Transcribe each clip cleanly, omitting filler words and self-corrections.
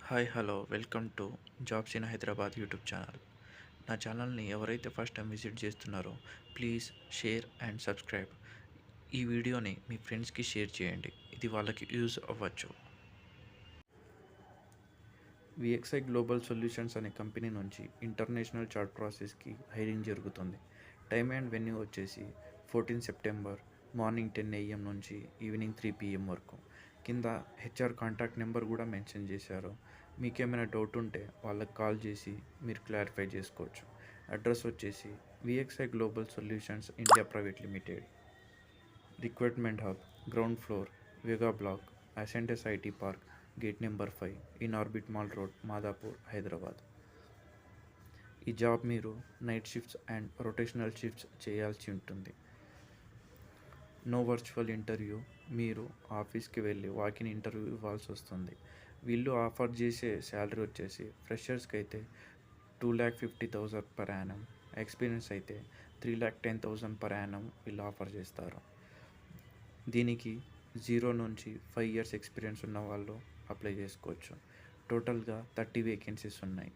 Hi hello welcome to jobs in Hyderabad YouTube channel. నా ఛానల్ని ఎవరైతే ఫస్ట్ టైం విజిట్ చేస్తున్నారో ప్లీజ్ షేర్ అండ్ సబ్స్క్రైబ్. ఈ వీడియోని మీ ఫ్రెండ్స్కి షేర్ చేయండి, ఇది వాళ్ళకి యూజ్ అవ్వచ్చు. విఎక్స్ఐ గ్లోబల్ సొల్యూషన్స్ అనే కంపెనీ నుంచి ఇంటర్నేషనల్ చార్ట్ ప్రాసెస్కి హైరింగ్ జరుగుతుంది. టైమ్ అండ్ వెన్యూ వచ్చేసి 14 సెప్టెంబర్ మార్నింగ్ 10 AM నుంచి ఈవినింగ్ 3 PM వరకు. కింద హెచ్ఆర్ కాంటాక్ట్ నెంబర్ కూడా మెన్షన్ చేశారు. మీకేమైనా డౌట్ ఉంటే వాళ్ళకి కాల్ చేసి మీరు క్లారిఫై చేసుకోవచ్చు. అడ్రస్ వచ్చేసి VXI global solutions India private limited, recruitment hub, ground floor, Vega block, Ascendas IT park, gate number 5, in orbit mall road, Madhapur, Hyderabad. ఈ జాబ్ మీరు night shifts and rotational shifts చేయాల్సి ఉంటుంది. నో వర్చువల్ ఇంటర్వ్యూ, మీరు ఆఫీస్కి వెళ్ళి walk in interview ఇవ్వాల్సి వస్తుంది. వీళ్ళు ఆఫర్ చేసే శాలరీ వచ్చేసి ఫ్రెషర్స్కి అయితే 2,50,000 పర్ యానం, ఎక్స్పీరియన్స్ అయితే 3,10,000 పర్ యానం వీళ్ళు ఆఫర్ చేస్తారు. దీనికి 0 నుంచి 5 years ఎక్స్పీరియన్స్ ఉన్న వాళ్ళు అప్లై చేసుకోవచ్చు. టోటల్గా 30 వేకెన్సీస్ ఉన్నాయి.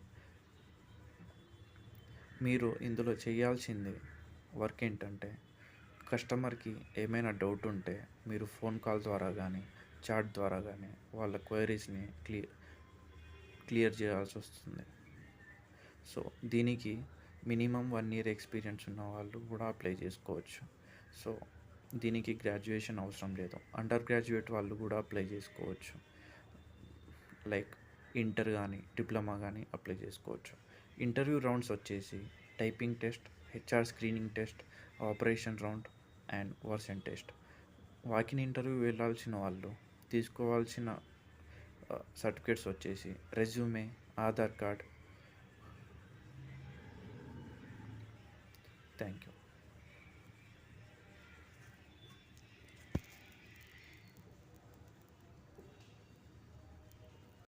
మీరు ఇందులో చేయాల్సింది వర్క్ ఏంటంటే, కస్టమర్కి ఏమైనా డౌట్ ఉంటే మీరు ఫోన్ కాల్ ద్వారా కానీ చాట్ ద్వారా కానీ వాళ్ళ క్వైరీస్ని క్లియర్ చేయాల్సి వస్తుంది. సో దీనికి మినిమం 1 year ఎక్స్పీరియన్స్ ఉన్న వాళ్ళు కూడా అప్లై చేసుకోవచ్చు. సో దీనికి గ్రాడ్యుయేషన్ అవసరం లేదు, అండర్ గ్రాడ్యుయేట్ వాళ్ళు కూడా అప్లై చేసుకోవచ్చు. లైక్ ఇంటర్ కానీ డిప్లొమా కానీ అప్లై చేసుకోవచ్చు. ఇంటర్వ్యూ రౌండ్స్ వచ్చేసి typing test, HR screening test, operation round end version test. Walk in interview వెళ్ళాల్సిన వాళ్ళు తీసుకోవాల్సిన సర్టిఫికేట్స్ వచ్చేసి resume, Aadhaar card. Thank you.